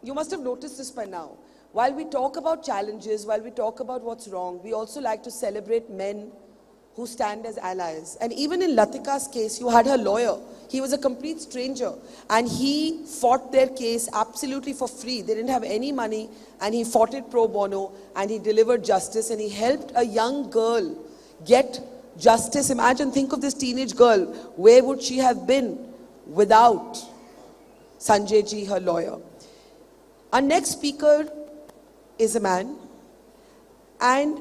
you must have noticed this by now. While we talk about challenges, while we talk about what's wrong, we also like to celebrate men who stand as allies. And even in Latika's case, you had her lawyer. He was a complete stranger. And he fought their case absolutely for free. They didn't have any money. And he fought it pro bono. And he delivered justice. And he helped a young girl get justice. Imagine, think of this teenage girl. Where would she have been without Sanjay ji, her lawyer? Our next speaker is a man. And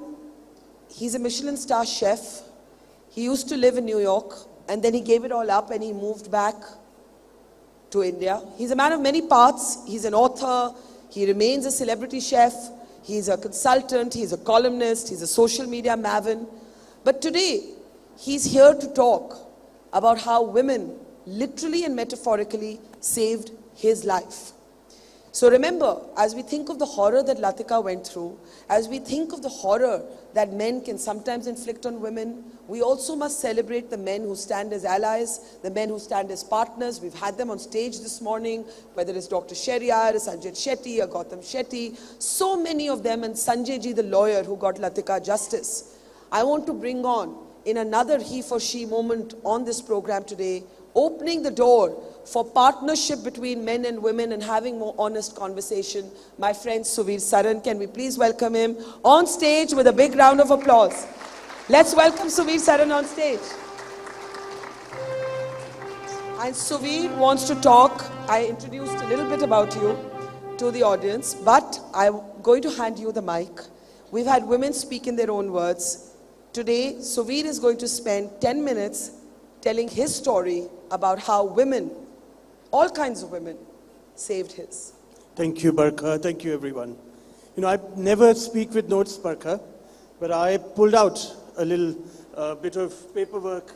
he's a Michelin star chef. He used to live in New York, and then he gave it all up and he moved back to India. He's a man of many parts. He's an author. He remains a celebrity chef. He's a consultant. He's a columnist. He's a social media maven. But today, he's here to talk about how women, literally and metaphorically, saved his life. So remember, as we think of the horror that Latika went through, as we think of the horror that men can sometimes inflict on women, we also must celebrate the men who stand as allies, the men who stand as partners. We've had them on stage this morning, whether it's Dr. Sheriar, Sanjay Shetty, or Gautam Shetty, so many of them, and Sanjay ji, the lawyer who got Latika justice. I want to bring on, in another he for she moment on this program today, opening the door for partnership between men and women and having more honest conversation, my friend Suvir Saran. Can we please welcome him on stage with a big round of applause? Let's welcome Suvir Saran on stage. And Suvir wants to talk. I introduced a little bit about you to the audience, but I'm going to hand you the mic. We've had women speak in their own words. Today, Suvir is going to spend 10 minutes telling his story about how women, all kinds of women, saved his. Thank you, Barkha. Thank you, everyone. You know, I never speak with notes, Barkha, but I pulled out a little bit of paperwork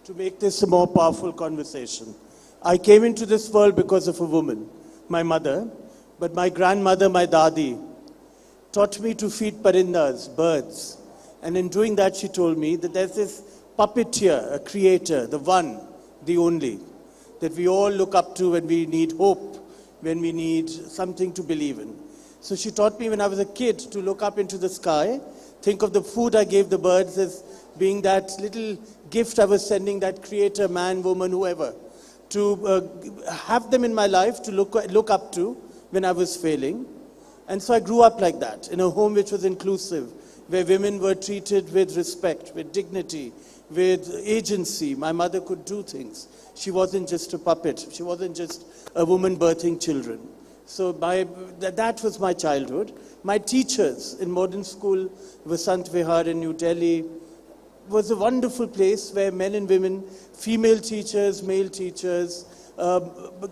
to make this a more powerful conversation. I came into this world because of a woman, my mother, but my grandmother, my dadi, taught me to feed parindas, birds. And in doing that, she told me that there's this puppeteer, a creator, the one, the only, that we all look up to when we need hope, when we need something to believe in. So she taught me when I was a kid to look up into the sky, think of the food I gave the birds as being that little gift I was sending that creator, man, woman, whoever, to have them in my life to look up to when I was failing. And so I grew up like that, in a home which was inclusive, where women were treated with respect, with dignity, with agency. My mother could do things. She wasn't just a puppet. She wasn't just a woman birthing children. So that was my childhood. My teachers in modern school, Vasant Vihar in New Delhi, was a wonderful place where men and women, female teachers, male teachers,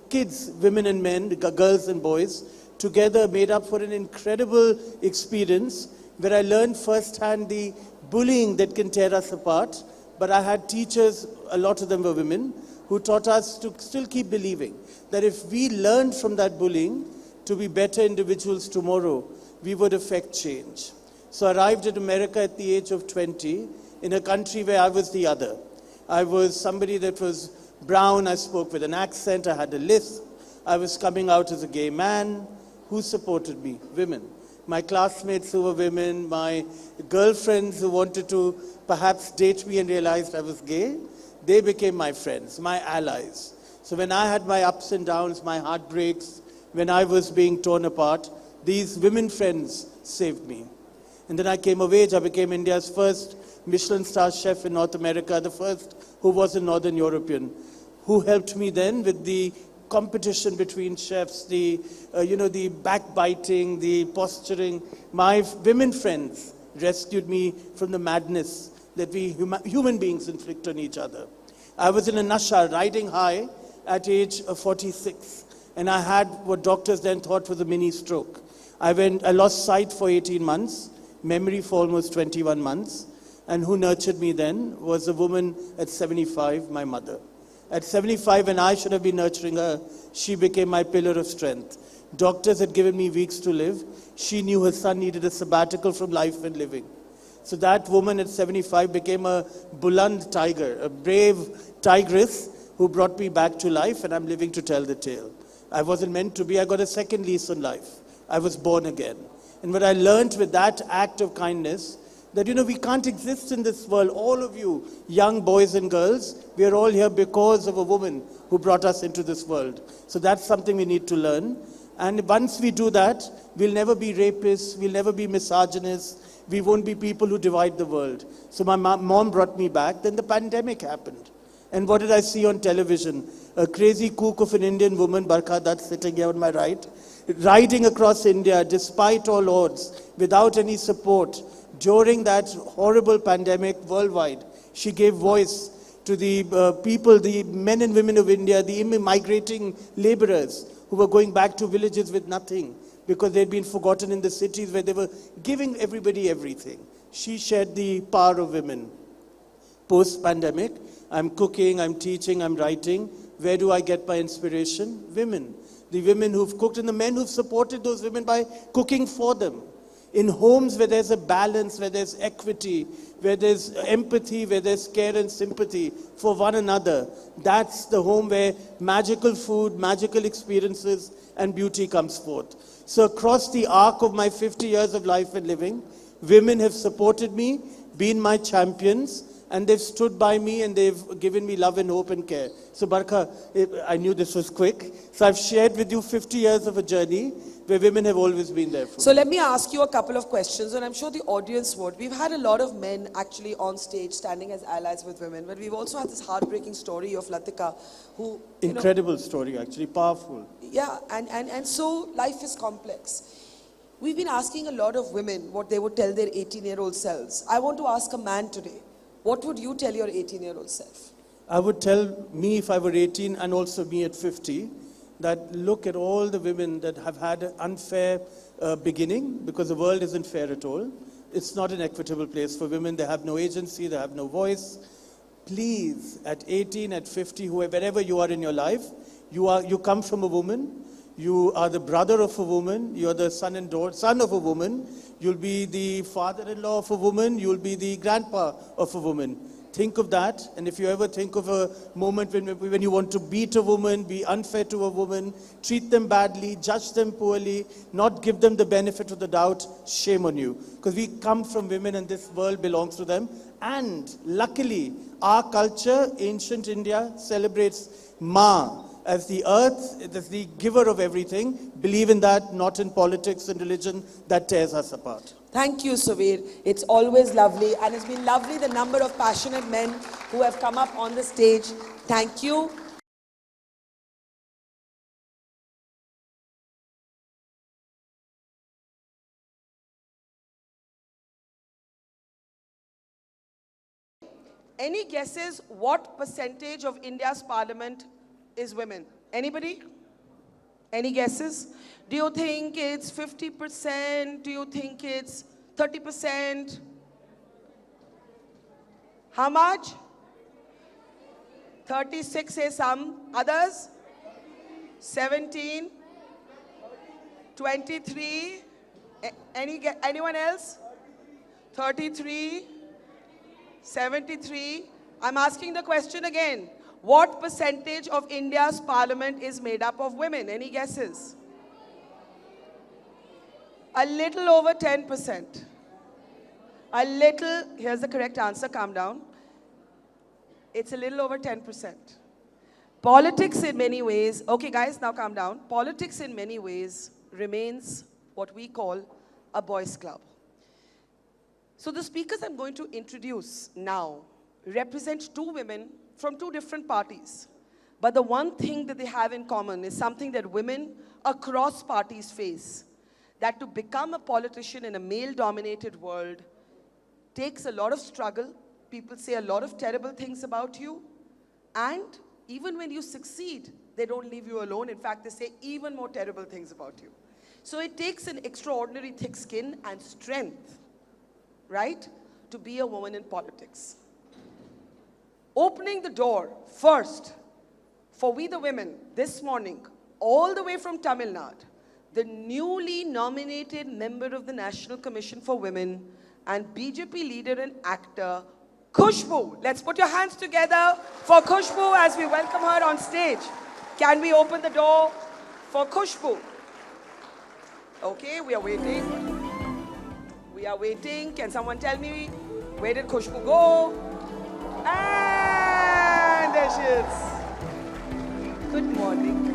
kids, women and men, girls and boys, together made up for an incredible experience where I learned firsthand the bullying that can tear us apart. But I had teachers, a lot of them were women, who taught us to still keep believing that if we learned from that bullying to be better individuals tomorrow, we would affect change. So I arrived in America at the age of 20 in a country where I was the other. I was somebody that was brown, I spoke with an accent, I had a lisp, I was coming out as a gay man. Who supported me? Women. My classmates who were women, my girlfriends who wanted to perhaps date me and realized I was gay, they became my friends, my allies. So when I had my ups and downs, my heartbreaks, when I was being torn apart, these women friends saved me. And then I came of age, I became India's first Michelin star chef in North America, the first who was a Northern European, who helped me then with the competition between chefs, the backbiting, the posturing. My women friends rescued me from the madness that we human beings inflict on each other. I was in a nasha, riding high at age 46, and I had what doctors then thought was a mini stroke. I lost sight for 18 months, memory for almost 21 months, and who nurtured me then was a woman at 75, my mother. At 75, when I should have been nurturing her, she became my pillar of strength. Doctors had given me weeks to live. She knew her son needed a sabbatical from life and living. So that woman at 75 became a Buland tiger, a brave tigress who brought me back to life, and I'm living to tell the tale. I wasn't meant to be. I got a second lease on life. I was born again. And what I learned with that act of kindness, that, we can't exist in this world. All of you, young boys and girls, we are all here because of a woman who brought us into this world. So that's something we need to learn. And once we do that, we'll never be rapists, we'll never be misogynists, we won't be people who divide the world. So my mom brought me back, then the pandemic happened. And what did I see on television? A crazy kook of an Indian woman, Barkha Dutt, sitting here on my right, riding across India despite all odds, without any support. During that horrible pandemic worldwide, she gave voice to the people, the men and women of India, the migrating laborers who were going back to villages with nothing because they'd been forgotten in the cities where they were giving everybody everything. She shared the power of women. Post-pandemic, I'm cooking, I'm teaching, I'm writing. Where do I get my inspiration? Women. The women who've cooked and the men who've supported those women by cooking for them. In homes where there's a balance, where there's equity, where there's empathy, where there's care and sympathy for one another, that's the home where magical food, magical experiences, and beauty comes forth. So across the arc of my 50 years of life and living, women have supported me, been my champions, and they've stood by me and they've given me love and hope and care. So Barkha, I knew this was quick. So I've shared with you 50 years of a journey where women have always been there for me. So let me ask you a couple of questions, and I'm sure the audience would. We've had a lot of men actually on stage standing as allies with women, but we've also had this heartbreaking story of Latika, who... Incredible story, actually, powerful. Yeah, and so life is complex. We've been asking a lot of women what they would tell their 18-year-old selves. I want to ask a man today, what would you tell your 18-year-old self? I would tell me if I were 18 and also me at 50, that look at all the women that have had an unfair beginning, because the world isn't fair at all. It's not an equitable place for women. They have no agency, they have no voice. Please, at 18, at 50, wherever you are in your life, you come from a woman, you are the brother of a woman, you are the son of a woman, you'll be the father-in-law of a woman, you'll be the grandpa of a woman. Think of that, and if you ever think of a moment when you want to beat a woman, be unfair to a woman, treat them badly, judge them poorly, not give them the benefit of the doubt, shame on you. Because we come from women and this world belongs to them. And luckily, our culture, ancient India, celebrates Ma as the earth, as the giver of everything. Believe in that, not in politics and religion that tears us apart. Thank you, Suvir. It's always lovely, and it's been lovely the number of passionate men who have come up on the stage. Thank you. Any guesses what percentage of India's parliament is women? Anybody? Any guesses? Do you think it's 50%? Do you think it's 30%? How much? 36 say some. Others? 17? 23? Anyone else? 33? 73? I'm asking the question again. What percentage of India's parliament is made up of women? Any guesses? A little over 10%. A little, here's the correct answer, calm down. It's a little over 10%. Politics in many ways, okay guys, now calm down. Politics in many ways remains what we call a boys' club. So the speakers I'm going to introduce now represent two women from two different parties. But the one thing that they have in common is something that women across parties face. That to become a politician in a male-dominated world takes a lot of struggle. People say a lot of terrible things about you. And even when you succeed, they don't leave you alone. In fact, they say even more terrible things about you. So it takes an extraordinary thick skin and strength, right, to be a woman in politics. Opening the door first for We the Women this morning, all the way from Tamil Nadu, the newly nominated member of the National Commission for Women and BJP leader and actor, Khushbu. Let's put your hands together for Khushbu as we welcome her on stage. Can we open the door for Khushbu. Okay, we are waiting. We are waiting. Can someone tell me where did Khushbu go? And there she is. Good morning.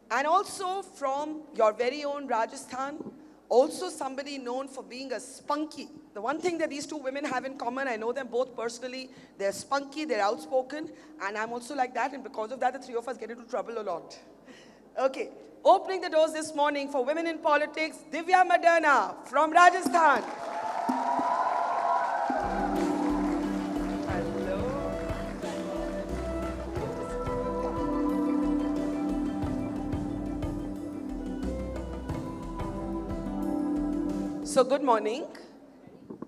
And also from your very own Rajasthan, also somebody known for being a spunky. The one thing that these two women have in common, I know them both personally, they're spunky, they're outspoken, and I'm also like that, and because of that, the three of us get into trouble a lot. Okay, opening the doors this morning for women in politics, Divya Maderna from Rajasthan. So good morning,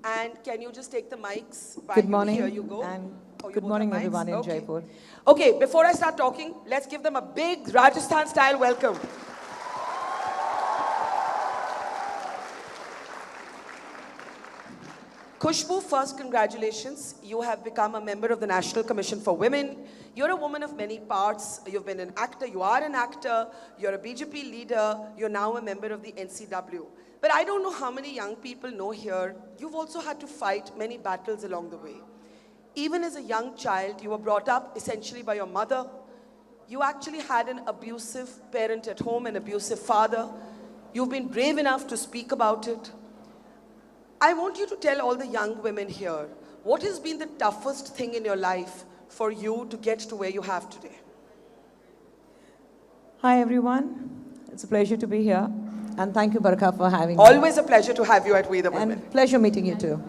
and can you just take the mics? Good morning. Here you go. And you good morning, everyone in Jaipur. Okay, before I start talking, let's give them a big Rajasthan-style welcome. Khushbu, first, congratulations. You have become a member of the National Commission for Women. You're a woman of many parts. You've been an actor, you are an actor, you're a BJP leader, you're now a member of the NCW. But I don't know how many young people know here, you've also had to fight many battles along the way. Even as a young child, you were brought up essentially by your mother. You actually had an abusive parent at home, an abusive father. You've been brave enough to speak about it. I want you to tell all the young women here, what has been the toughest thing in your life for you to get to where you have today? Hi, everyone. It's a pleasure to be here. And thank you, Barkha, for having me. Always a pleasure to have you at We the Women. And pleasure meeting you too.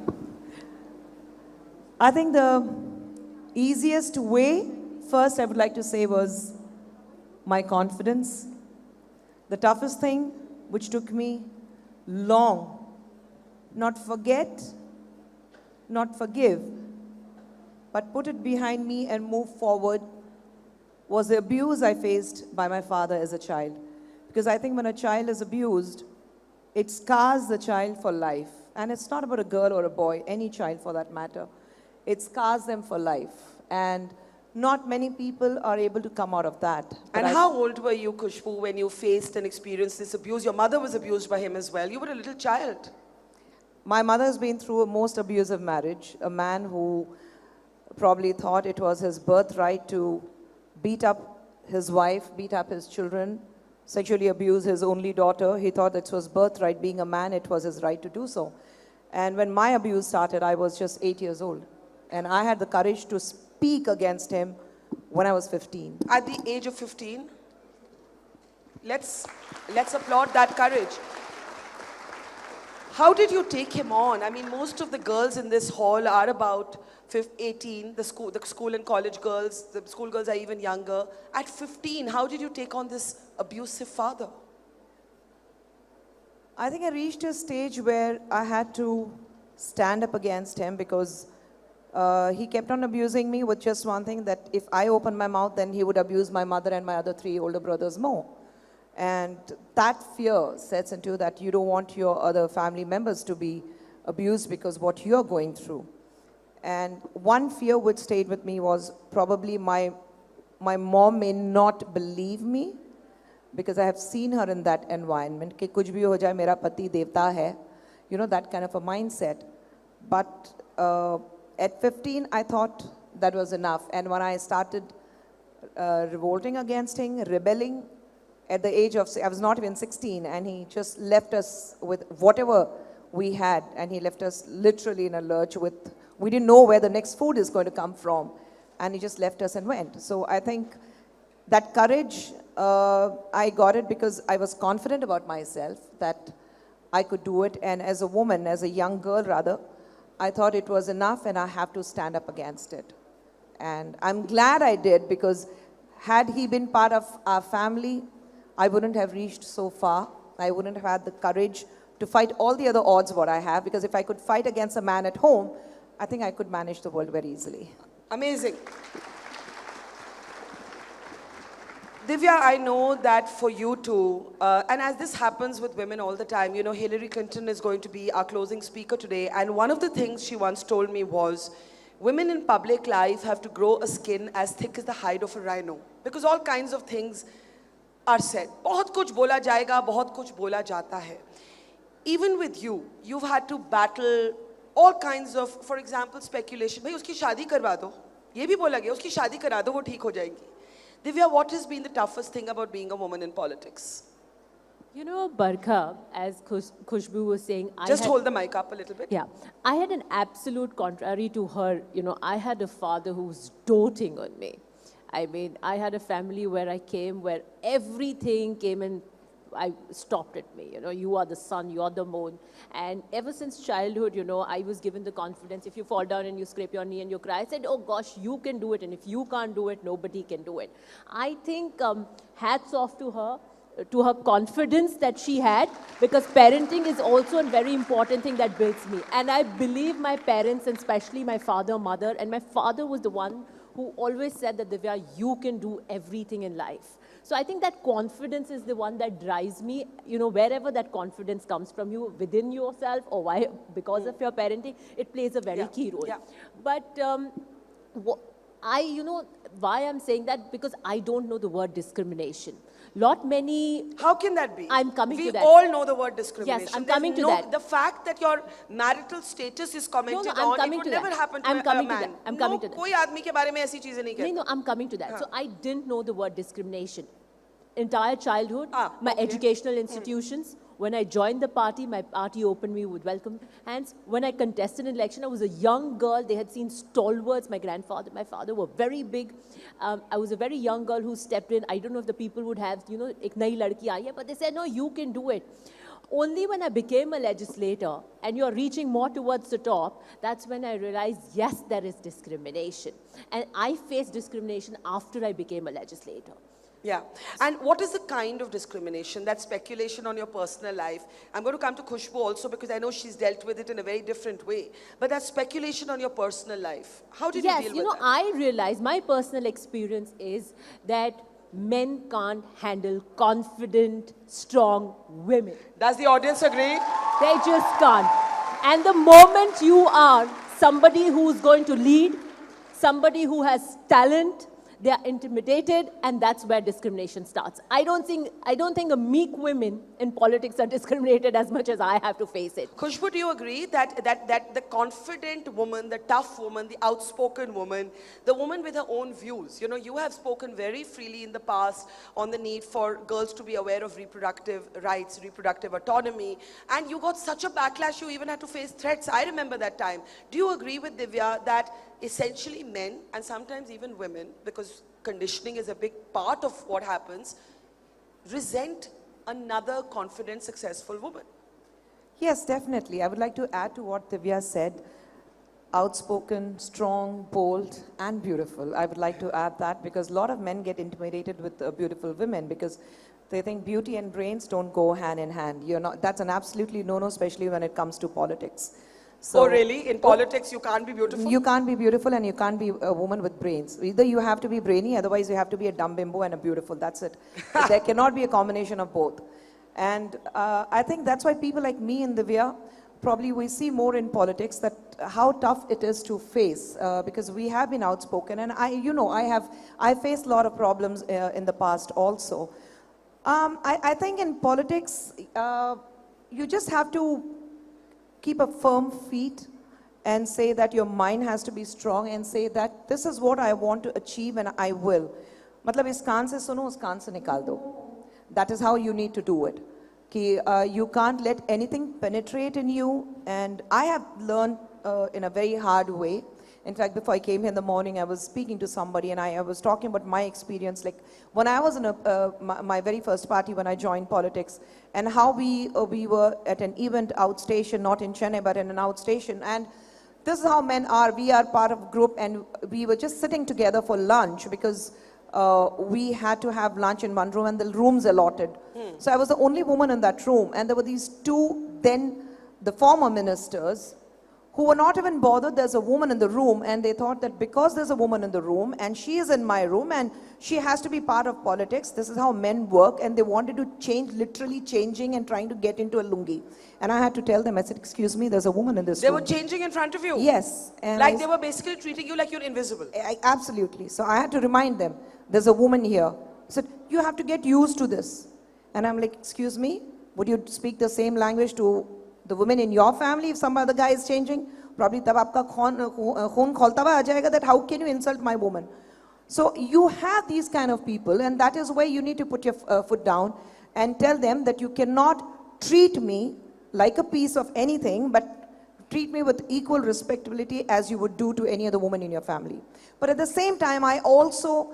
I think the easiest way, first I would like to say, was my confidence. The toughest thing, which took me long, not forget, not forgive, but put it behind me and move forward, was the abuse I faced by my father as a child. Because I think when a child is abused, it scars the child for life. And it's not about a girl or a boy, any child for that matter. It scars them for life. And not many people are able to come out of that. And how old were you, Khushbu, when you faced and experienced this abuse? Your mother was abused by him as well. You were a little child. My mother has been through a most abusive marriage. A man who probably thought it was his birthright to beat up his wife, beat up his children, sexually abuse his only daughter. He thought it was birthright. Being a man, it was his right to do so. And when my abuse started, I was just 8 years old. And I had the courage to speak against him when I was 15. At the age of 15? Let's applaud that courage. How did you take him on? I mean, most of the girls in this hall are about 18, the school and college girls, the school girls are even younger. At 15, how did you take on this abusive father? I think I reached a stage where I had to stand up against him because he kept on abusing me with just one thing, that if I opened my mouth, then he would abuse my mother and my other 3 older brothers more. And that fear sets into that you don't want your other family members to be abused because what you're going through. And one fear which stayed with me was probably my mom may not believe me because I have seen her in that environment. Ki kuch bhi ho jaye, mera pati devta hai. You know, that kind of a mindset. But at 15, I thought that was enough. And when I started revolting against him, rebelling, at the age of, I was not even 16, and he just left us with whatever we had, and he left us literally in a lurch with, we didn't know where the next food is going to come from, and he just left us and went. So I think that courage, I got it because I was confident about myself that I could do it, and as a woman, as a young girl rather, I thought it was enough and I have to stand up against it. And I'm glad I did, because had he been part of our family, I wouldn't have reached so far. I wouldn't have had the courage to fight all the other odds what I have, because if I could fight against a man at home, I think I could manage the world very easily. Amazing. Divya, I know that for you too, and as this happens with women all the time, you know, Hillary Clinton is going to be our closing speaker today, and one of the things she once told me was, women in public life have to grow a skin as thick as the hide of a rhino. because all kinds of things are said. बहुत कुछ बोला जाएगा, बहुत कुछ बोला जाता है. Even with you, you've had to battle all kinds of, for example, speculation. भाई उसकी शादी करवा दो. ये भी बोला गया, उसकी शादी करा दो, वो ठीक हो जाएगी. Divya, what has been the toughest thing about being a woman in politics? You know, Barkha, as Khushbu was saying, Just hold the mic up a little bit. Yeah, I had an absolute contrary to her. You know, I had a father who was doting on me. I mean, I had a family where I came, where everything came and I stopped at me. You know, you are the sun, you are the moon. And ever since childhood, you know, I was given the confidence. If you fall down and you scrape your knee and you cry, I said, oh gosh, you can do it. And if you can't do it, nobody can do it. I think hats off to her confidence that she had, because parenting is also a very important thing that builds me. And I believe my parents, and especially my father, mother, and my father was the one who always said that, Divya, you can do everything in life. So I think that confidence is the one that drives me, you know, wherever that confidence comes from you, within yourself, or why, because of your parenting, it plays a very key role. Yeah. But you know, why I'm saying that, because I don't know the word discrimination. How can that be? I'm coming to that. We all know the word discrimination. Yes, I'm coming to that. The fact that your marital status is commented I'm on, coming it would to never that. happen to I'm a coming to man. that. I'm coming to that. कोई आदमी के बारे में ऐसी चीजें नहीं कहता. No, I'm coming to that. So I didn't know the word discrimination. Entire childhood, my educational institutions, when I joined the party, my party opened me with welcome hands. When I contested an election, I was a young girl. They had seen stalwarts. My grandfather, my father were very big. I was a very young girl who stepped in. I don't know if the people would have, you know, ek nayi ladki aayi hai, but they said, no, you can do it. Only when I became a legislator and you're reaching more towards the top, that's when I realized, yes, there is discrimination. And I faced discrimination after I became a legislator. Yeah. And what is the kind of discrimination? That speculation on your personal life. I'm going to come to Khushbu also, because I know she's dealt with it in a very different way. But that speculation on your personal life, how did you deal with that? Yes, you know, I realized my personal experience is that men can't handle confident, strong women. Does the audience agree? They just can't. And the moment you are somebody who's going to lead, somebody who has talent, they are intimidated, and that's where discrimination starts. I don't think a meek women in politics are discriminated as much as I have to face it. Khushbu, do you agree that the confident woman, the tough woman, the outspoken woman, the woman with her own views, you know, you have spoken very freely in the past on the need for girls to be aware of reproductive rights, reproductive autonomy, and you got such a backlash, you even had to face threats. I remember that time. Do you agree with Divya that essentially men, and sometimes even women, because conditioning is a big part of what happens, resent another confident, successful woman? Yes, definitely. I would like to add to what Divya said. Outspoken, strong, bold, and beautiful. I would like to add that, because a lot of men get intimidated with beautiful women because they think beauty and brains don't go hand in hand. That's an absolutely no-no, especially when it comes to politics. So, really? In politics, you can't be beautiful? You can't be beautiful, and you can't be a woman with brains. Either you have to be brainy, otherwise you have to be a dumb bimbo and a beautiful. That's it. There cannot be a combination of both. And I think that's why people like me and Divya, probably we see more in politics that how tough it is to face, because we have been outspoken. And I faced a lot of problems in the past also. I think in politics, you just have to keep a firm feet and say that your mind has to be strong and say that this is what I want to achieve and I will. Matlab is kaan se suno, us kaan se nikal do. That is how you need to do it. You can't let anything penetrate in you. And I have learned in a very hard way. In fact, before I came here in the morning, I was speaking to somebody and I was talking about my experience. Like when I was in my very first party, when I joined politics, and how we were at an event outstation, not in Chennai, but in an outstation. And this is how men are. We are part of a group, and we were just sitting together for lunch because we had to have lunch in one room and the room's allotted. So I was the only woman in that room, and there were these two, then the former ministers, who were not even bothered there's a woman in the room, and they thought that because there's a woman in the room and she is in my room and she has to be part of politics, this is how men work, and they wanted to change, literally changing and trying to get into a lungi. And I had to tell them, I said, excuse me, there's a woman in this They room. were changing in front of you? Yes. And Like they were basically treating you like you're invisible. Absolutely. So I had to remind them, there's a woman here. I said, you have to get used to this. And I'm like, excuse me, would you speak the same language to the women in your family if some other guy is changing? Probably tab aapka khoon kholta hua aa jayega that how can you insult my woman? So you have these kind of people, and that is where you need to put your foot down and tell them that you cannot treat me like a piece of anything, but treat me with equal respectability as you would do to any other woman in your family. But at the same time, I also,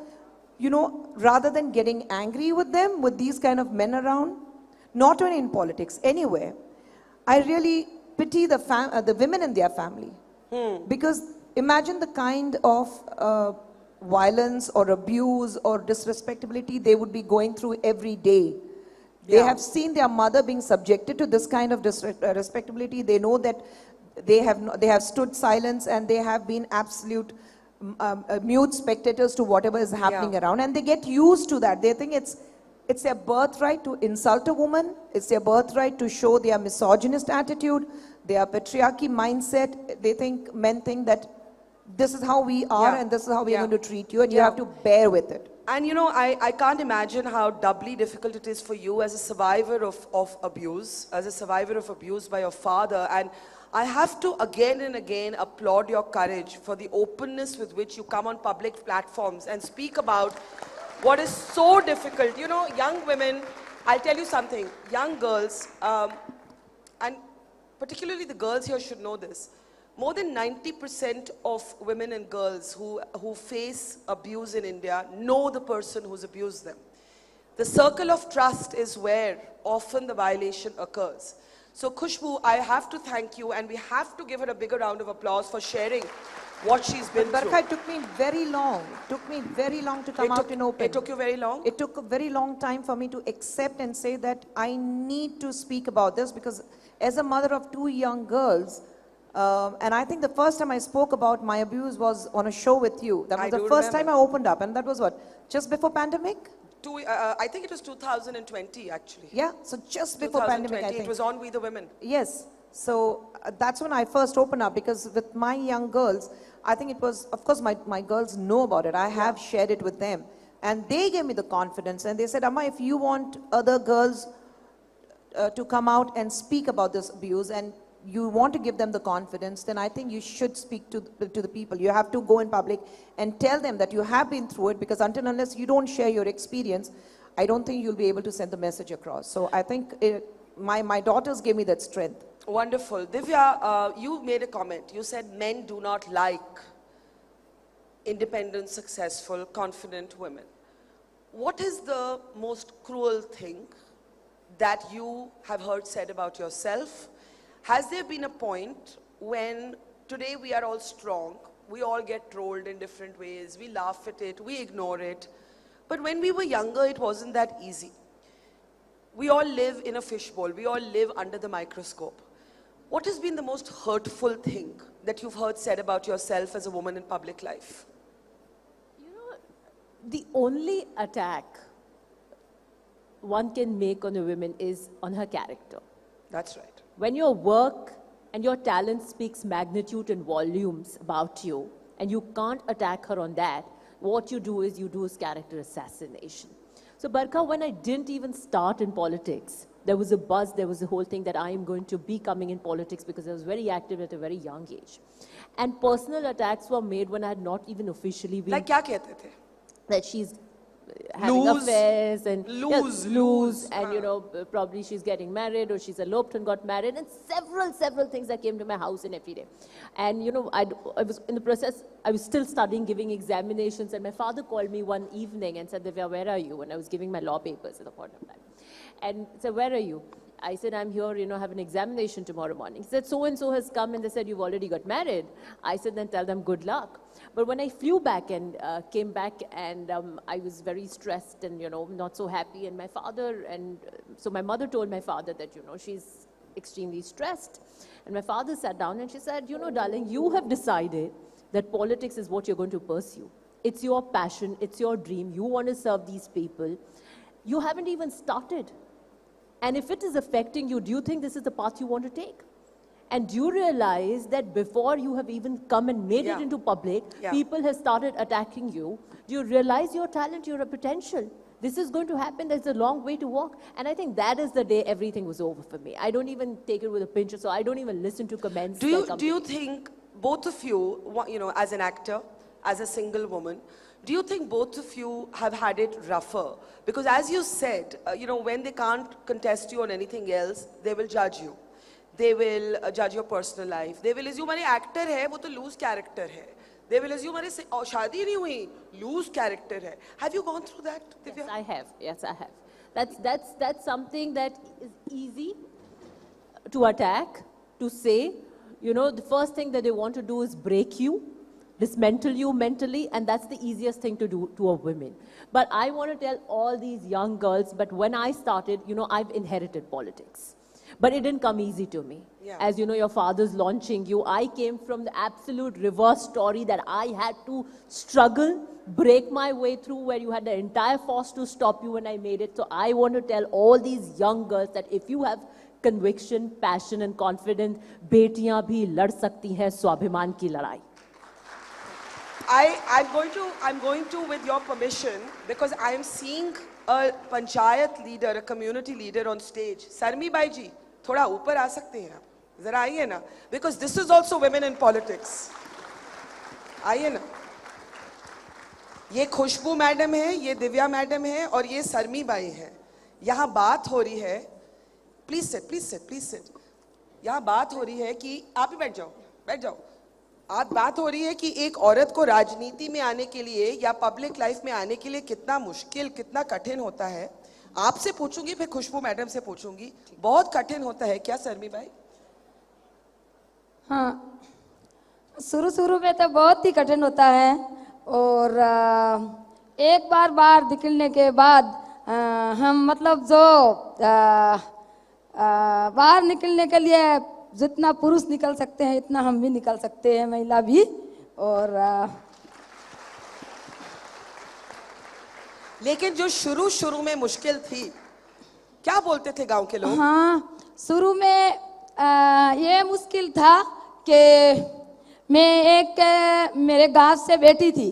you know, rather than getting angry with them, with these kind of men around, not only in politics, anywhere, I really pity the women in their family. Because imagine the kind of violence or abuse or disrespectability they would be going through every day. They have seen their mother being subjected to this kind of disrespectability. They know that they have stood silence, and they have been absolute mute spectators to whatever is happening around, and they get used to that. They think it's their birthright to insult a woman. It's their birthright to show their misogynist attitude, their patriarchy mindset. Men think that this is how we are and this is how we're going to treat you, and you have to bear with it. And you know, I can't imagine how doubly difficult it is for you as a survivor of abuse, as a survivor of abuse by your father. And I have to again and again applaud your courage for the openness with which you come on public platforms and speak about what is so difficult. You know, young women, I'll tell you something, young girls, and particularly the girls here should know this, more than 90% of women and girls who face abuse in India know the person who's abused them. The circle of trust is where often the violation occurs. So Khushbu, I have to thank you, and we have to give her a bigger round of applause for sharing what she's been through. Barkha, it took me very long. It took me very long to come out in open. It took you very long? It took a very long time for me to accept and say that I need to speak about this, because as a mother of two young girls, and I think the first time I spoke about my abuse was on a show with you. That was the first time I opened up, and that was what? Just before pandemic? I think it was 2020 actually. Yeah, so just before pandemic, I think. It was on We the Women. Yes, so that's when I first opened up, because with my young girls, I think it was, of course my girls know about it. I have shared it with them. And they gave me the confidence, and they said, Amma, if you want other girls to come out and speak about this abuse, and you want to give them the confidence, then I think you should speak to the people. You have to go in public and tell them that you have been through it, because unless you don't share your experience, I don't think you'll be able to send the message across. So I think my daughters gave me that strength. Wonderful. Divya, you made a comment. You said men do not like independent, successful, confident women. What is the most cruel thing that you have heard said about yourself? Has there been a point when today we are all strong, we all get trolled in different ways, we laugh at it, we ignore it, but when we were younger, it wasn't that easy. We all live in a fishbowl, we all live under the microscope. What has been the most hurtful thing that you've heard said about yourself as a woman in public life? You know, the only attack one can make on a woman is on her character. That's right. When your work and your talent speaks magnitude and volumes about you, and you can't attack her on that, what you do is character assassination. So Barkha, when I didn't even start in politics, there was a buzz, there was a whole thing that I am going to be coming in politics, because I was very active at a very young age. And personal attacks were made when I had not even officially been... Like kya kehte the? That she's having affairs and lose, and you know, probably she's getting married, or she's eloped and got married, and several things that came to my house in every day. And you know, I was in the process, I was still studying, giving examinations, and my father called me one evening and said, Divya, where are you? And I was giving my law papers at the point of time. And said, where are you? I said, I'm here, you know, have an examination tomorrow morning. He said, so-and-so has come, and they said, you've already got married. I said, then tell them good luck. But when I flew back and came back, and I was very stressed and, you know, not so happy. And my father, so my mother told my father that, you know, she's extremely stressed. And my father sat down and she said, you know, darling, you have decided that politics is what you're going to pursue. It's your passion, it's your dream, you want to serve these people. You haven't even started. And if it is affecting you, do you think this is the path you want to take? And do you realize that before you have even come and made it into public, people have started attacking you? Do you realize your talent, your potential? This is going to happen. There's a long way to walk. And I think that is the day everything was over for me. I don't even take it with a pinch of salt. I don't even listen to comments. Do you think both of you, you know, as an actor, as a single woman, do you think both of you have had it rougher? Because as you said, you know, when they can't contest you on anything else, they will judge you. They will judge your personal life. They will assume, अरे actor है, वो तो loose character है. They will assume, अरे शादी नहीं हुई, loose character है. Have you gone through that, Divya? Yes, I have. Yes, I have. That's something that is easy to attack, to say. You know, the first thing that they want to do is break you, dismantle you mentally, and that's the easiest thing to do to a woman. But I want to tell all these young girls, but when I started, you know, I've inherited politics. But it didn't come easy to me. Yeah. As you know, your father's launching you. I came from the absolute reverse story that I had to struggle, break my way through, where you had the entire force to stop you when I made it. So I want to tell all these young girls that if you have conviction, passion and confidence, betiyan bhi lad sakti hain swabhiman ki ladai. I'm going to, with your permission, because I am seeing a panchayat leader, a community leader on stage. Sarmi Bai ji, thoda upar aa sakte hain aap? Zara aaiye na. Because this is also women in politics. Aaiye na. ये खुशबू madam है, ये Divya madam है और ये सरमी by है. यहाँ बात हो रही है, प्लीज सिट. यहाँ बात हो रही है कि आप ही बैठ जाओ. आज बात हो रही है कि एक औरत को राजनीति में आने के लिए या पब्लिक लाइफ में आने के लिए कितना मुश्किल, कितना कठिन होता है. आपसे पूछूंगी, फिर खुशबू मैडम से पूछूंगी. बहुत कठिन होता है क्या सरमी भाई? हाँ, शुरू में तो बहुत ही कठिन होता है. और एक बार बाहर निकलने के बाद हम मतलब जो बाहर निकलने के लिए जितना पुरुष निकल सकते हैं इतना हम भी निकल सकते हैं, महिला भी. और लेकिन जो शुरू में मुश्किल थी, क्या बोलते थे गांव के लोग? हाँ, शुरू में ये मुश्किल था कि मैं एक मेरे गांव से बेटी थी.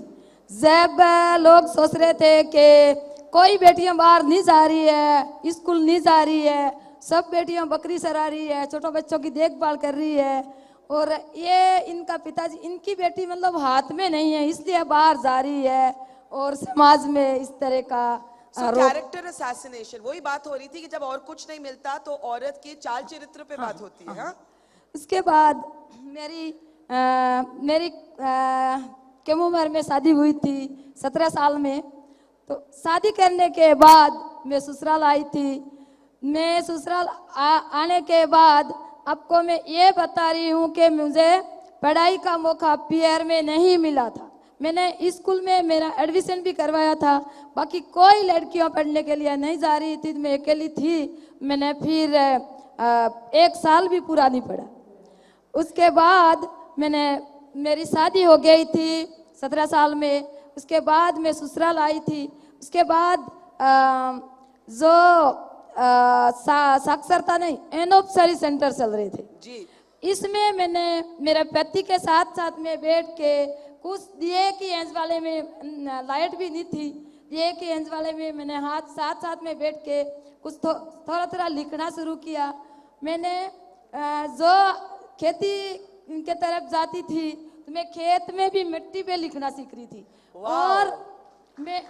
जब लोग सोच रहे थे कि कोई बेटियां बाहर नहीं जा रही है, स्कूल नहीं जा रही है, सब बेटियां बकरी चरा रही है, छोटे बच्चों की देखभाल कर रही है, और ये इनका पिताजी, इनकी बेटी मतलब हाथ में नहीं है इसलिए बाहर जा रही है, और समाज में इस तरह का कैरेक्टर असैसिनेशन. वही बात हो रही थी कि जब और कुछ नहीं मिलता तो औरत के चाल चरित्र पे बात होती है. हाँ? उसके बाद मेरी कम उम्र में शादी हुई थी, 17 साल में. तो शादी करने के बाद मैं ससुराल आई थी. मैं ससुराल आने के बाद आपको मैं ये बता रही हूँ कि मुझे पढ़ाई का मौका पीआर में नहीं मिला था. मैंने स्कूल में मेरा एडमिशन भी करवाया था, बाकी कोई लड़कियां पढ़ने के लिए नहीं जा रही थी. मैं अकेली थी. मैंने फिर 1 साल भी पूरा नहीं पढ़ा. उसके बाद मेरी शादी हो गई थी 17 साल में. उसके बाद मैं ससुराल आई थी. उसके बाद जो साक्षरता नहीं, एनऑप्शरी सेंटर चल रहे थे जी. इसमें मैंने मेरे पति के साथ में बैठ के कुछ दिए की एंज वाले में लाइट भी नहीं थी, दिए की एंज वाले में मैंने साथ में बैठ के कुछ थोड़ा लिखना शुरू किया. मैंने जो खेती के तरफ जाती थी तो मैं खेत में भी मिट्टी पे लिखना सीख रही थी. और मैं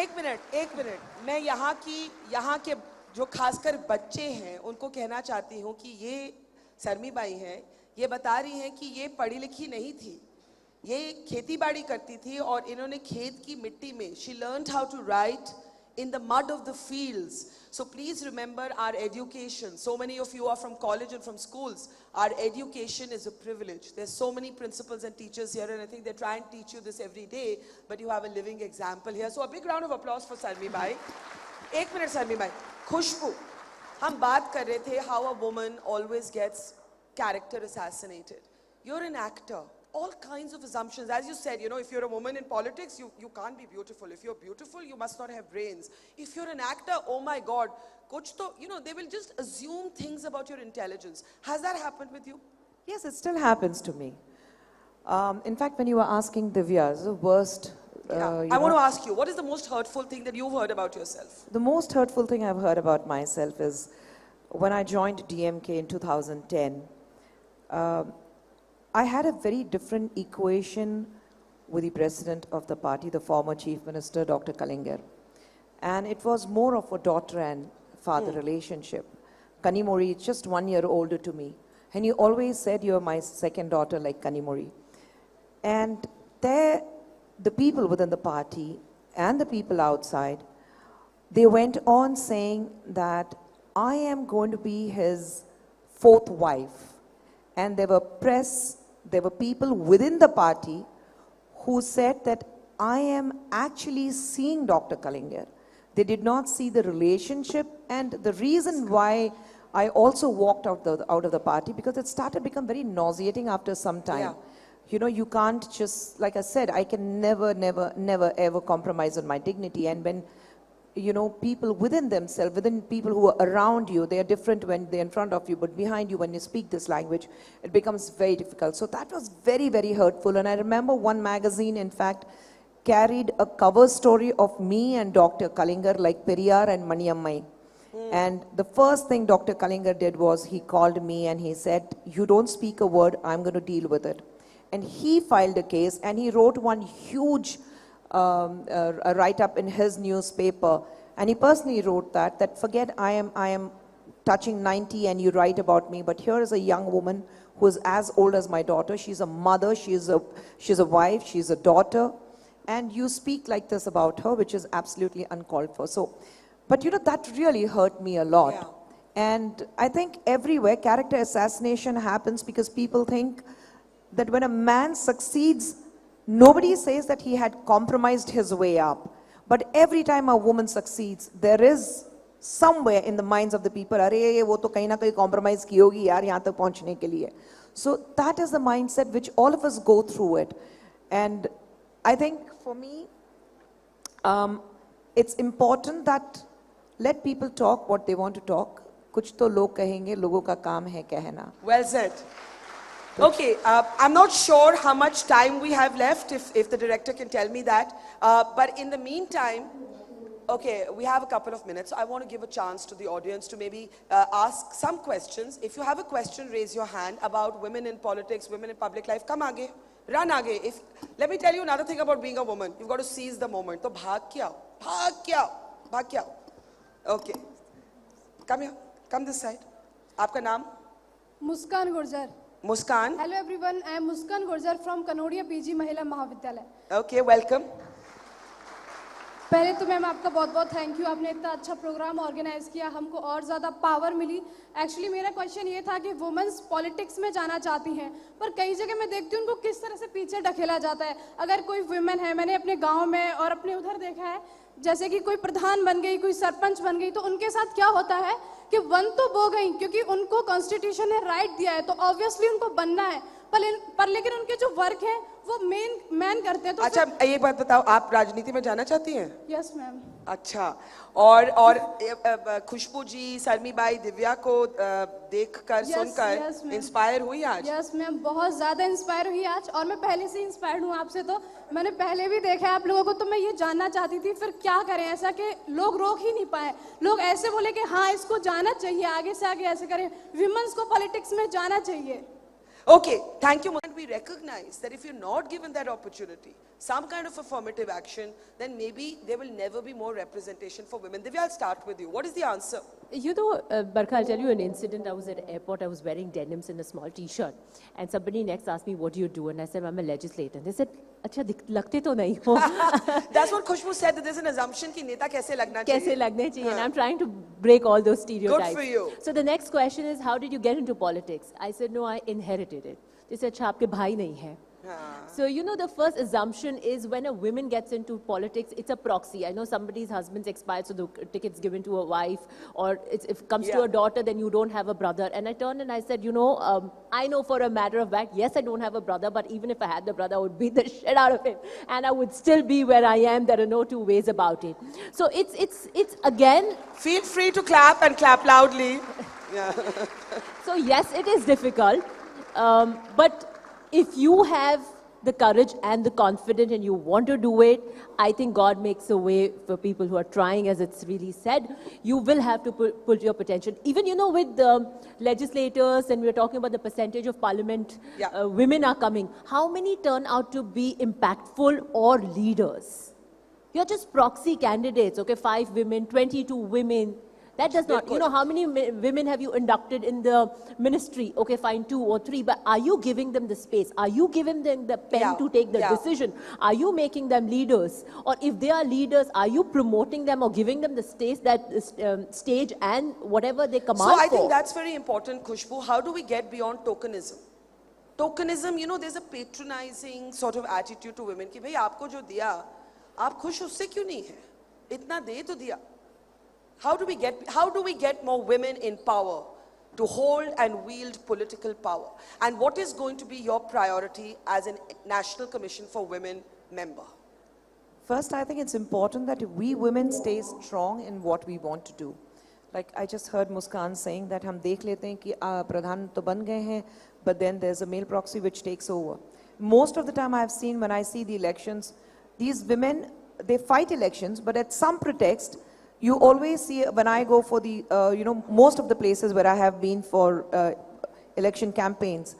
एक मिनट मैं यहाँ के जो खासकर बच्चे हैं उनको कहना चाहती हूँ कि ये सरमी बाई हैं, ये बता रही हैं कि ये पढ़ी लिखी नहीं थी, ये खेती बाड़ी करती थी और इन्होंने खेत की मिट्टी में she learned how to write in the mud of the fields. So please remember our education. So many of you are from college and from schools. Our education is a privilege. There's so many principals and teachers here and I think they try and teach you this every day, but you have a living example here. So a big round of applause for Sarmi Bhai. 1 minute Sarmi Bhai. Khushbu, हम बात कर रहे थे how a woman always gets character assassinated. You're an actor. All kinds of assumptions. As you said, you know, if you're a woman in politics, you can't be beautiful. If you're beautiful, you must not have brains. If you're an actor, oh my God, kuch to, you know, they will just assume things about your intelligence. Has that happened with you? Yes, it still happens to me. In fact, when you were asking Divya, the worst. I want to ask you, what is the most hurtful thing that you've heard about yourself? The most hurtful thing I've heard about myself is when I joined DMK in 2010. I had a very different equation with the president of the party, the former chief minister, Dr. Kalingar. And it was more of a daughter and father relationship. Kanimori is just 1 year older to me. And he always said, you're my second daughter like Kanimori. And there, the people within the party and the people outside, they went on saying that I am going to be his fourth wife. And there were press, there were people within the party who said that I am actually seeing Dr. Kalingar. They did not see the relationship, and the reason why I also walked out of the party, because it started to become very nauseating after some time. Yeah. You know, you can't just, like I said, I can never ever compromise on my dignity. And when, you know, people within themselves, within people who are around you, they are different when they're in front of you, but behind you, when you speak this language, it becomes very difficult. So that was very, very hurtful. And I remember one magazine, in fact, carried a cover story of me and Dr. Kalingar like Periyar and Maniammai. And the first thing Dr. Kalingar did was he called me and he said, you don't speak a word, I'm going to deal with it. And he filed a case and he wrote one huge a write-up in his newspaper, and he personally wrote that forget I am touching 90 and you write about me, but here is a young woman who is as old as my daughter. She's a mother, she's a wife, she's a daughter, and you speak like this about her, which is absolutely uncalled for. So, but you know, that really hurt me a lot. Yeah. And I think everywhere character assassination happens because people think that when a man succeeds, nobody says that he had compromised his way up. But every time a woman succeeds, there is somewhere in the minds of the people, "Arey, wo to kahin na kahin compromise ki hogi yaar yahan tak pahunchne ke liye." So that is the mindset which all of us go through it. And I think for me, it's important that let people talk what they want to talk. Kuch to log kahenge, logo ka kaam hai kehna. Well said. Okay, I'm not sure how much time we have left, if the director can tell me that. But in the meantime, okay, we have a couple of minutes. So I want to give a chance to the audience to maybe ask some questions. If you have a question, raise your hand about women in politics, women in public life. Come aage, run aage. Let me tell you another thing about being a woman. You've got to seize the moment. So bhaag ke aao, bhaag ke aao, bhaag ke aao. Okay, come here, come this side. Aapka naam? Muskan Gurjar. Muskan. Hello everyone, I am Muskan Gurjar from Kanodia PG Mahila Mahavidyalaya. Okay, welcome. पहले तो ma'am आपका बहुत बहुत thank you, आपने इतना अच्छा programme organise किया, हमको और ज़्यादा पावर मिली. एक्चुअली मेरा क्वेश्चन ये था कि वुमेन्स पॉलिटिक्स में जाना चाहती हैं, पर कई जगह मैं देखती हूँ उनको किस तरह से पीछे ढकेला जाता है. अगर कोई वुमेन है, मैंने अपने गांव में और अपने उधर देखा है, जैसे कि कोई प्रधान बन गई, कोई सरपंच बन गई, तो उनके साथ क्या होता है कि वन तो वो गई क्योंकि उनको कॉन्स्टिट्यूशन ने राइट दिया है, तो ऑब्वियसली उनको बनना है, पर लेकिन उनके जो वर्क है वो मैन करते हैं. तो अच्छा, ये बात बताओ, आप राजनीति में जाना चाहती हैं? Yes ma'am. अच्छा, और खुशबू जी, सरमी बाई, दिव्या को देखकर सुनकर इंस्पायर हुई आज? यस मैम, बहुत ज़्यादा इंस्पायर हुई आज, और मैं पहले से इंस्पायर्ड हूँ आपसे. तो मैंने पहले भी देखा है आप लोगों को, तो मैं ये जानना चाहती थी फिर क्या करें ऐसा कि लोग रोक ही नहीं पाए. लोग ऐसे बोले कि हाँ इसको जाना चाहिए, आगे से आगे ऐसे करें, विमेंस को पॉलिटिक्स में जाना चाहिए. Okay, thank you. And we recognize that if you're not given that opportunity, some kind of affirmative action, then maybe there will never be more representation for women. Divya, I'll start with you. What is the answer? You know, Barkha, I'll tell you an incident. I was at the airport, I was wearing denims and a small t-shirt. And somebody next asked me, what do you do? And I said, I'm a legislator. And they said, अच्छा लगते तो नहीं हो. That's what Khushbu said, that there's an assumption कि नेता कैसे लगना चाहिए. कैसे लगने चाहिए. And I'm trying to break all those stereotypes. Good for you. So the next question is, how did you get into politics? I said, no, I inherited it. They said, अच्छा आपके भाई नहीं है. So, you know, the first assumption is when a woman gets into politics, it's a proxy. I know somebody's husband's expired, so the ticket's given to a wife, or if it comes to a daughter, then you don't have a brother. And I turned and I said, you know, I know for a matter of fact, yes, I don't have a brother, but even if I had the brother, I would beat the shit out of him. And I would still be where I am. There are no two ways about it. So it's again... Feel free to clap and clap loudly. So yes, it is difficult. But if you have the courage and the confidence and you want to do it, I think God makes a way for people who are trying, as it's really said. You will have to put your potential. Even, you know, with the legislators, and we're talking about the percentage of parliament, women are coming. How many turn out to be impactful or leaders? You're just proxy candidates, okay? 5 women, 22 women. That does not, you know, how many women have you inducted in the ministry? Okay, fine, 2 or 3, but are you giving them the space? Are you giving them the pen to take the decision? Are you making them leaders? Or if they are leaders, are you promoting them or giving them the stage and whatever they command So I for? think that's very important, Khushbu. How do we get beyond tokenism? Tokenism, you know, there's a patronizing sort of attitude to women कि भाई आपको जो दिया, आप खुश उससे क्यों नहीं है? इतना दे तो दिया. How do we get more women in power to hold and wield political power? And what is going to be your priority as a National Commission for Women member? First, I think it's important that we women stay strong in what we want to do. Like I just heard Muskan saying that हम देख लेते हैं कि प्रधान तो बन गए हैं, but then there's a male proxy which takes over. Most of the time I've seen when I see the elections, these women, they fight elections, but at some pretext, you always see, when I go for the, you know, most of the places where I have been for election campaigns,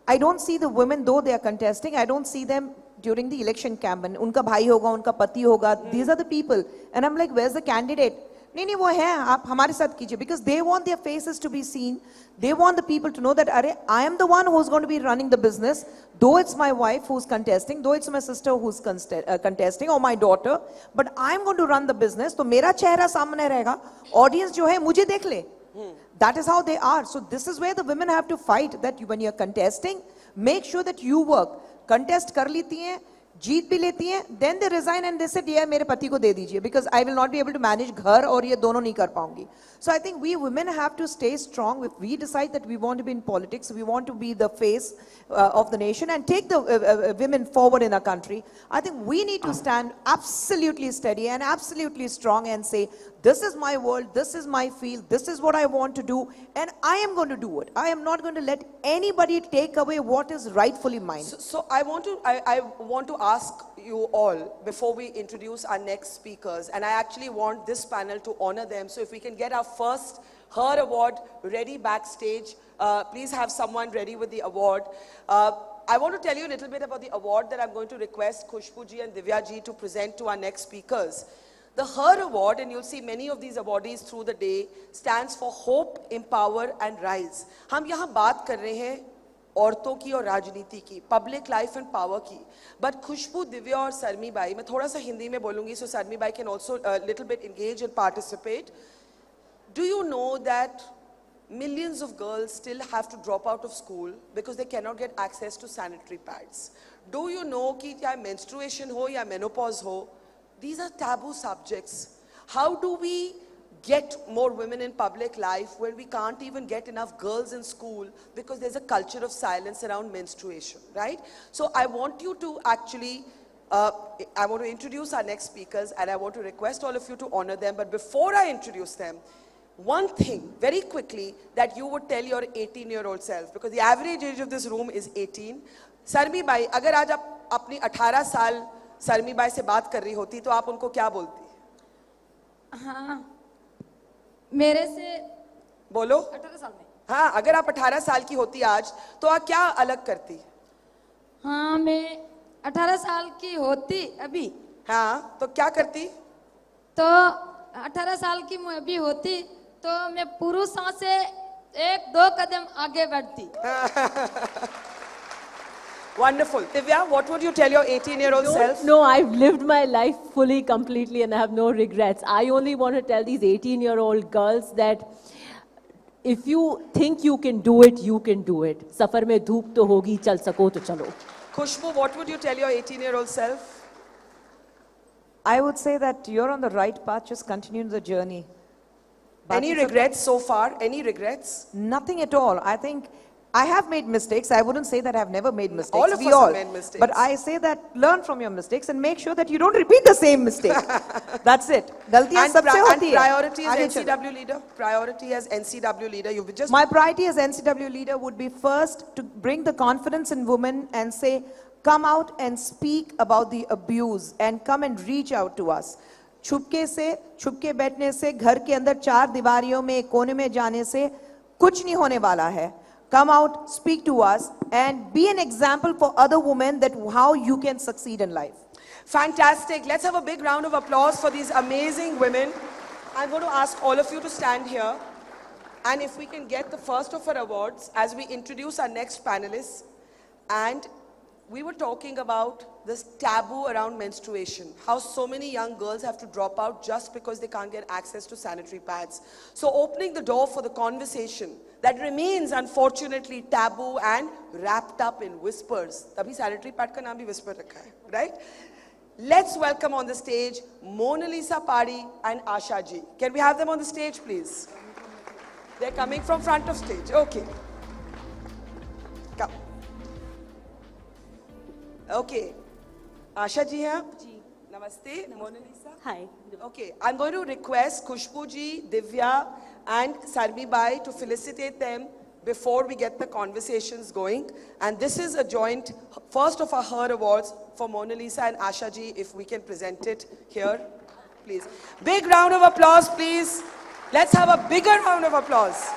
I don't see the women, though they are contesting, I don't see them during the election campaign. Unka bhai hoga, unka pati hoga, these are the people. And I'm like, where's the candidate? नहीं वो है आप हमारे साथ कीजिए because they want their faces to be seen. They want the people to know that अरे I am the one who's going to be running the business. Though it's my wife who's contesting, though it's my sister who's contesting or my daughter, but I'm going to run the business. तो मेरा चेहरा सामने रहेगा. Audience जो है मुझे देख ले. That is how they are. So this is where the women have to fight. That when you're contesting, make sure that you work. Contest कर लेती हैं. जीत भी लेती हैं, then they resign and they said, yeah, मेरे पति को दे दीजिए because I will not be able to manage घर और ये दोनों नहीं कर पाऊंगी. So I think we women have to stay strong. If we decide that we want to be in politics, we want to be the face of the nation and take the women forward in our country, I think we need to stand absolutely steady and absolutely strong and say, this is my world, this is my field, this is what I want to do, and I am going to do it. I am not going to let anybody take away what is rightfully mine. So I want to ask you all before we introduce our next speakers, and I actually want this panel to honor them. So if we can get our first Her Award ready backstage, please have someone ready with the award. I want to tell you a little bit about the award that I'm going to request Khushbu ji and Divya ji to present to our next speakers. The Her Award, and you'll see many of these awardees through the day, stands for Hope, Empower and Rise. हम यहाँ बात कर रहे हैं औरतों की और राजनीति की, public life and power की. But Khushbu, Divya और सरमी बाई, मैं थोड़ा सा हिंदी में बोलूँगी, so सरमी by can also a little bit engage and participate. Do you know that millions of girls still have to drop out of school because they cannot get access to sanitary pads? Do you know कि चाहे menstruation हो या menopause हो, these are taboo subjects. How do we get more women in public life when we can't even get enough girls in school because there's a culture of silence around menstruation, right? So I want you to actually, I want to introduce our next speakers and I want to request all of you to honor them. But before I introduce them, one thing very quickly that you would tell your 18-year-old self, because the average age of this room is 18. Sarmi Bai, अगर आज आप अपनी 18 साल सरमी by से बात कर रही होती तो आप उनको क्या बोलती? हाँ, मेरे से बोलो 18 साल में. हाँ, अगर आप 18 साल की होती आज तो आप क्या अलग करती? हाँ, मैं 18 साल की होती अभी. हाँ, तो क्या करती? तो 18 साल की मैं अभी होती तो मैं पुरुषों से 1-2 कदम आगे बढ़ती. Wonderful. Divya, what would you tell your 18-year-old self? No, I've lived my life fully, completely, and I have no regrets. I only want to tell these 18-year-old girls that if you think you can do it, you can do it. Safar mein dhoop to hogi, chal sako to chalo. Khushbu, what would you tell your 18-year-old self? I would say that you're on the right path, just continue the journey. Any regrets so far? Any regrets? Nothing at all. I think I have made mistakes. I wouldn't say that I've never made mistakes. All of us have made mistakes. But I say that learn from your mistakes and make sure that you don't repeat the same mistake. That's it. Galtiyan And, sabse hoti hai. priority as Aage chalo. NCW leader? Priority as NCW leader? You've just... My priority as NCW leader would be first to bring the confidence in women and say, come out and speak about the abuse and come and reach out to us. छुपके बैठने से, घर के अंदर 4 दीवारियों में, कोने में जाने से कुछ नहीं होने वाला है. Come out, speak to us, and be an example for other women that how you can succeed in life. Fantastic. Let's have a big round of applause for these amazing women. I'm going to ask all of you to stand here. And if we can get the first of our awards as we introduce our next panelists. And we were talking about this taboo around menstruation, how so many young girls have to drop out just because they can't get access to sanitary pads. So opening the door for the conversation that remains unfortunately taboo and wrapped up in whispers. Tabhi sanitary pad ka naam bhi whisper rakha hai, right? Let's welcome on the stage Mona Lisa Pari and Asha ji. Can we have them on the stage, please? They're coming from front of stage. Okay. Come. Okay. Asha ji hai? Namaste. Mona Lisa. Hi. Okay. I'm going to request Khushbu ji, Divya and Sarmi Bai to felicitate them before we get the conversations going. And this is a joint first of our Her Awards for Mona Lisa and Asha ji, if we can present it here, please. Big round of applause, please. Let's have a bigger round of applause.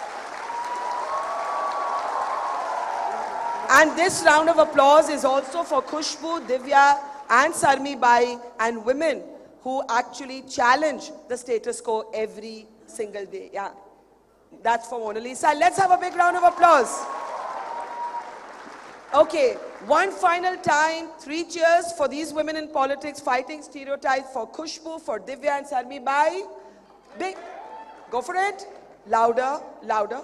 And this round of applause is also for Khushbu, Divya and Sarmi Bai and women who actually challenge the status quo every single day. Yeah, that's for Mona Lisa. Let's have a big round of applause. Okay, one final time, 3 cheers for these women in politics fighting stereotypes, for Khushbu, for Divya and Sarmi Bai. Big, go for it. Louder, louder.